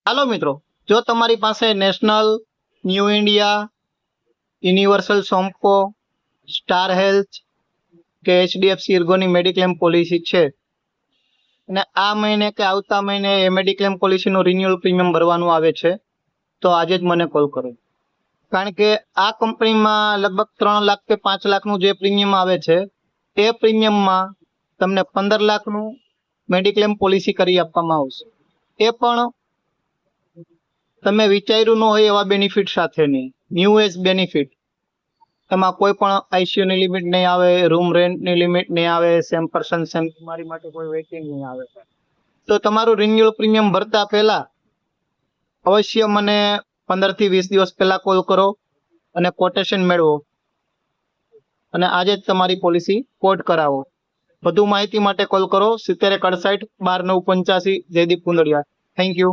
હાલો મિત્રો, જો તમારી પાસે national, new India, universal Sompo, star health કે એચડીએફસી ઇર્ગોની મેડિક્લેમ પોલિસી છે અને આ મહિને કે આવતા મહિને એ મેડિક્લેમ પોલિસીનું રિન્યુઅલ પ્રીમિયમ ભરવાનું આવે છે, તો આજે જ મને કોલ કરો. કારણ કે આ કંપનીમાં લગભગ 3 લાખ કે 5 લાખનું જે પ્રીમિયમ આવે છે એ પ્રીમિયમમાં તમને 15 લાખનું મેડિક્લેમ પોલિસી કરી આપવામાં આવશે. એ પણ તમે વિચાર્યું ન હોય એવા બેનિફિટ સાથેની ન્યૂ એજ બેનિફિટ. એમાં કોઈ પણ આઈસીયુની લિમિટ નહીં આવે, રૂમ રેન્ટની લિમિટ નહીં આવે, સેમ પર્સન સેમ બીમારી માટે કોઈ વેઇટિંગ નહીં આવે. તો તમારું રિન્યુઅલ પ્રીમિયમ ભરતા પહેલા અવશ્ય મને 15 થી 20 દિવસ પહેલા કોલ કરો અને કોટેશન મેળવો અને આજે જ તમારી પોલિસી કોટ કરાવો. વધુ માહિતી માટે કોલ કરો 70 61 12 9 85. જયદીપ કુંદડિયા. Thank you.